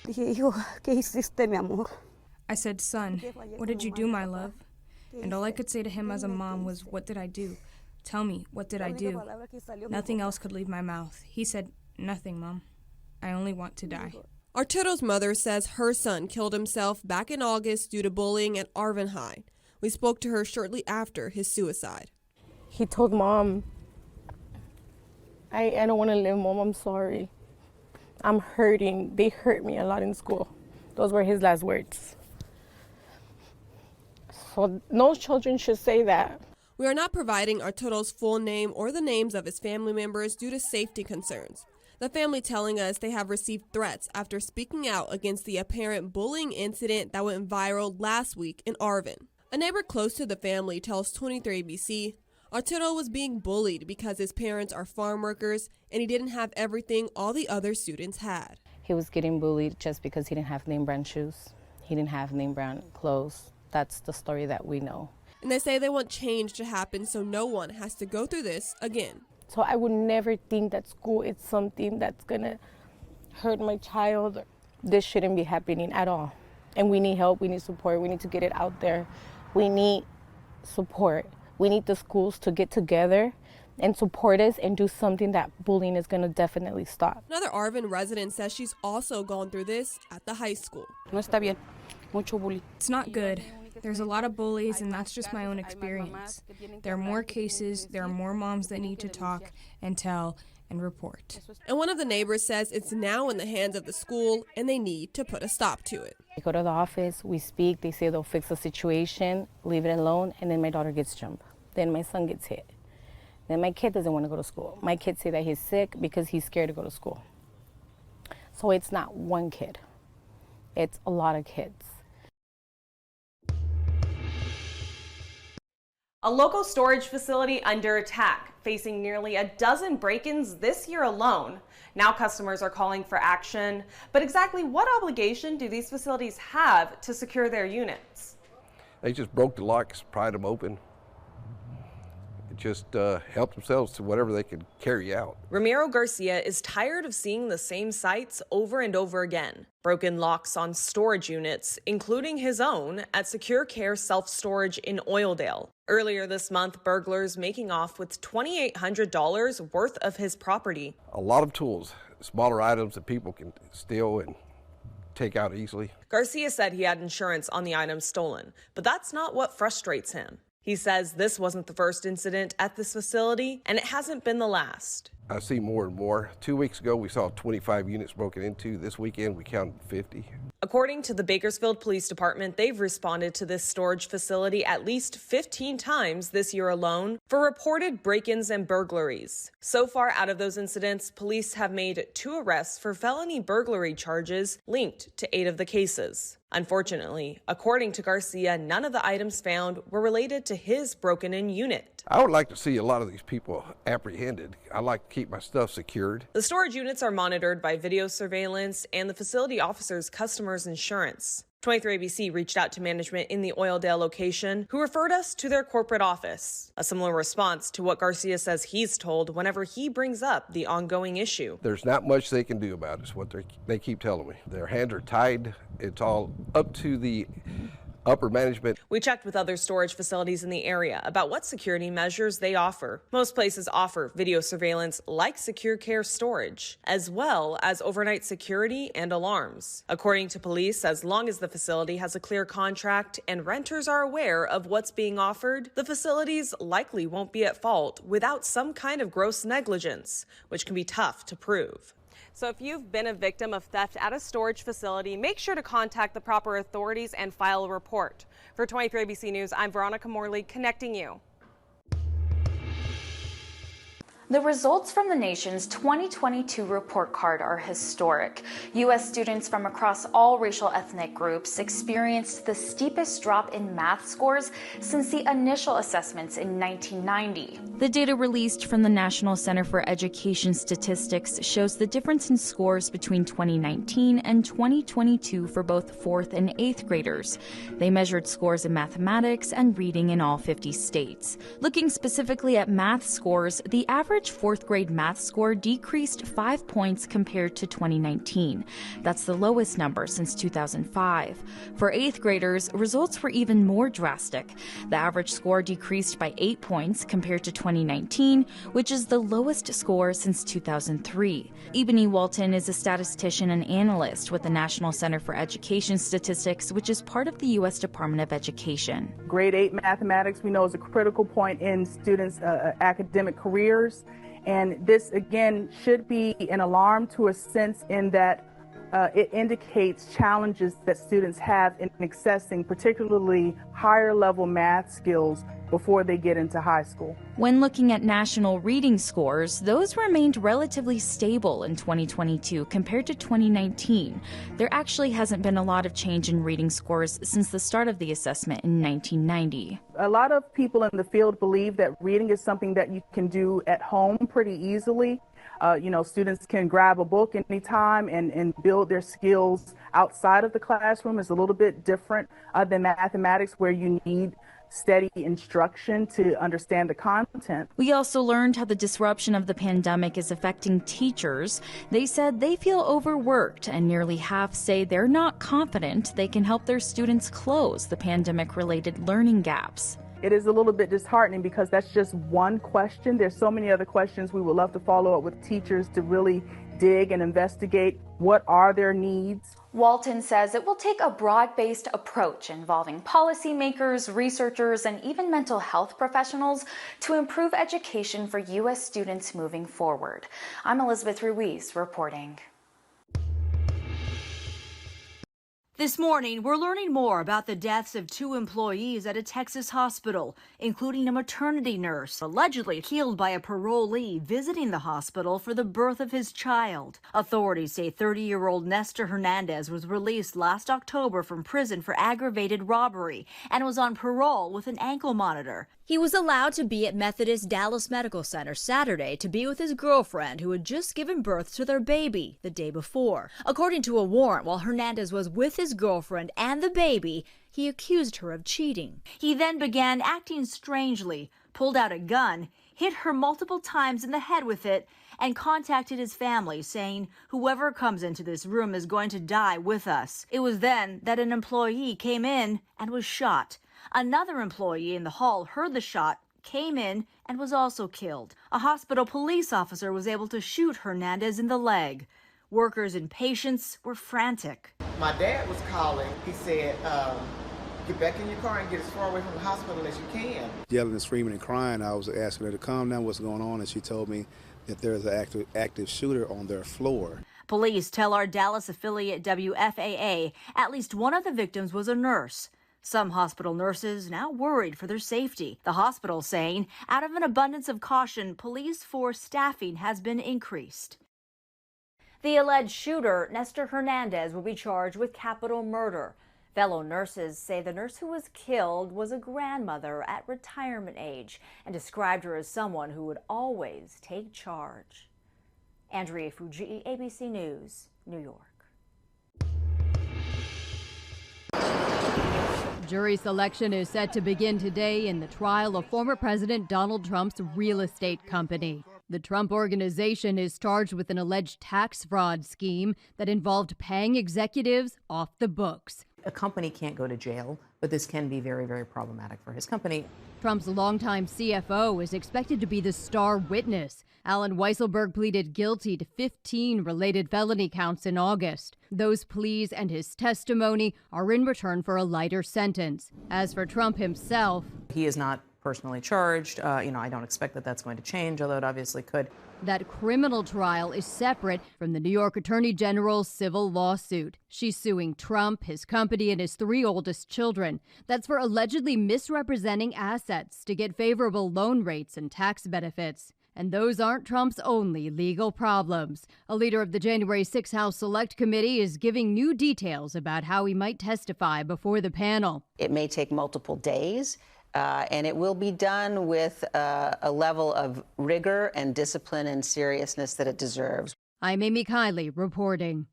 Dije, hijo, ¿qué hiciste, mi amor? I said, son, what did you do, my love? And all I could say to him as a mom was, what did I do? Tell me, what did I do? Nothing else could leave my mouth. He said, nothing, Mom. I only want to die. Arturo's mother says her son killed himself back in August due to bullying at Arvin High. We spoke to her shortly after his suicide. He told Mom, I don't want to live, Mom, I'm sorry. I'm hurting. They hurt me a lot in school. Those were his last words. So no children should say that. We are not providing Arturo's full name or the names of his family members due to safety concerns. The family telling us they have received threats after speaking out against the apparent bullying incident that went viral last week in Arvin. A neighbor close to the family tells 23ABC Arturo was being bullied because his parents are farm workers and he didn't have everything all the other students had. He was getting bullied just because he didn't have name brand shoes. He didn't have name brand clothes. That's the story that we know. And they say they want change to happen so no one has to go through this again. So I would never think that school is something that's gonna hurt my child. This shouldn't be happening at all. And we need help, we need support, we need to get it out there. We need support. We need the schools to get together and support us and do something that bullying is gonna definitely stop. Another Arvin resident says she's also gone through this at the high school. No está bien. Mucho bullying. It's not good. There's a lot of bullies, and that's just my own experience. There are more cases, there are more moms that need to talk and tell and report. And one of the neighbors says it's now in the hands of the school and they need to put a stop to it. I go to the office, we speak, they say they'll fix the situation, leave it alone, and then my daughter gets jumped. Then my son gets hit. Then my kid doesn't want to go to school. My kids say that he's sick because he's scared to go to school. So it's not one kid, it's a lot of kids. A local storage facility under attack, facing nearly a dozen break-ins this year alone. Now customers are calling for action. But exactly what obligation do these facilities have to secure their units? They just broke the locks, pried them open. It just helped themselves to whatever they could carry out. Ramiro Garcia is tired of seeing the same sights over and over again. Broken locks on storage units, including his own at Secure Care Self-Storage in Oildale. Earlier this month, burglars making off with $2,800 worth of his property. A lot of tools, smaller items that people can steal and take out easily. Garcia said he had insurance on the items stolen, but that's not what frustrates him. He says this wasn't the first incident at this facility, and it hasn't been the last. I see more and more. 2 weeks ago, we saw 25 units broken into. This weekend, we counted 50. According to the Bakersfield Police Department, they've responded to this storage facility at least 15 times this year alone for reported break-ins and burglaries. So far, out of those incidents, police have made 2 arrests for felony burglary charges linked to 8 of the cases. Unfortunately, according to Garcia, none of the items found were related to his broken-in unit. I would like to see a lot of these people apprehended. I like to keep my stuff secured. The storage units are monitored by video surveillance and the facility offers customers insurance. 23ABC reached out to management in the Oildale location, who referred us to their corporate office. A similar response to what Garcia says he's told whenever he brings up the ongoing issue. There's not much they can do about it, is what they keep telling me. Their hands are tied. It's all up to the upper management. We checked with other storage facilities in the area about what security measures they offer. Most places offer video surveillance like Secure Care Storage, as well as overnight security and alarms. According to police, as long as the facility has a clear contract and renters are aware of what's being offered, the facilities likely won't be at fault without some kind of gross negligence, which can be tough to prove. So if you've been a victim of theft at a storage facility, make sure to contact the proper authorities and file a report. For 23ABC News, I'm Veronica Morley, connecting you. The results from the nation's 2022 report card are historic. U.S. students from across all racial ethnic groups experienced the steepest drop in math scores since the initial assessments in 1990. The data released from the National Center for Education Statistics shows the difference in scores between 2019 and 2022 for both 4th and 8th graders. They measured scores in mathematics and reading in all 50 states. Looking specifically at math scores, the average average fourth grade math score decreased 5 points compared to 2019. That's the lowest number since 2005. For eighth graders, results were even more drastic. The average score decreased by 8 points compared to 2019, which is the lowest score since 2003. Ebony Walton is a statistician and analyst with the National Center for Education Statistics, which is part of the U.S. Department of Education. Grade 8 mathematics, we know, is a critical point in students' academic careers. And this, again, should be an alarm to a sense in that it indicates challenges that students have in accessing particularly higher level math skills before they get into high school. When looking at national reading scores, those remained relatively stable in 2022 compared to 2019. There actually hasn't been a lot of change in reading scores since the start of the assessment in 1990. A lot of people in the field believe that reading is something that you can do at home pretty easily. Students can grab a book anytime and build their skills outside of the classroom. It's a little bit different than mathematics, where you need steady instruction to understand the content. We also learned how the disruption of the pandemic is affecting teachers. They said they feel overworked, and nearly half say they're not confident they can help their students close the pandemic-related learning gaps. It is a little bit disheartening because that's just one question. There's so many other questions. We would love to follow up with teachers to really dig and investigate what are their needs. Walton says it will take a broad-based approach involving policymakers, researchers, and even mental health professionals to improve education for U.S. students moving forward. I'm Elizabeth Ruiz reporting. This morning, we're learning more about the deaths of 2 employees at a Texas hospital, including a maternity nurse allegedly killed by a parolee visiting the hospital for the birth of his child. Authorities say 30-year-old Nestor Hernandez was released last October from prison for aggravated robbery and was on parole with an ankle monitor. He was allowed to be at Methodist Dallas Medical Center Saturday to be with his girlfriend, who had just given birth to their baby the day before. According to a warrant, while Hernandez was with his girlfriend and the baby, he accused her of cheating. He then began acting strangely, pulled out a gun, hit her multiple times in the head with it, and contacted his family, saying, "Whoever comes into this room is going to die with us." It was then that an employee came in and was shot. Another employee in the hall heard the shot, came in, and was also killed. A hospital police officer was able to shoot Hernandez in the leg. Workers and patients were frantic. My dad was calling. He said, get back in your car and get as far away from the hospital as you can. Yelling and screaming and crying. I was asking her to calm down, what's going on, and she told me that there's an active shooter on their floor. Police tell our Dallas affiliate WFAA at least one of the victims was a nurse. Some hospital nurses now worried for their safety. The hospital saying, out of an abundance of caution, police force staffing has been increased. The alleged shooter, Nestor Hernandez, will be charged with capital murder. Fellow nurses say the nurse who was killed was a grandmother at retirement age and described her as someone who would always take charge. Andrea Fuji, ABC News, New York. Jury selection is set to begin today in the trial of former President Donald Trump's real estate company. The Trump Organization is charged with an alleged tax fraud scheme that involved paying executives off the books. A company can't go to jail, but this can be very, very problematic for his company. Trump's longtime CFO is expected to be the star witness. Alan Weisselberg pleaded guilty to 15 related felony counts in August. Those pleas and his testimony are in return for a lighter sentence. As for Trump himself, he is not personally charged. I don't expect that that's going to change, although it obviously could. That criminal trial is separate from the New York Attorney General's civil lawsuit. She's suing Trump, his company, and his 3 oldest children. That's for allegedly misrepresenting assets to get favorable loan rates and tax benefits. And those aren't Trump's only legal problems. A leader of the January 6 House Select Committee is giving new details about how he might testify before the panel. It may take multiple days, and it will be done with a level of rigor and discipline and seriousness that it deserves. I'm Amy Kiley reporting.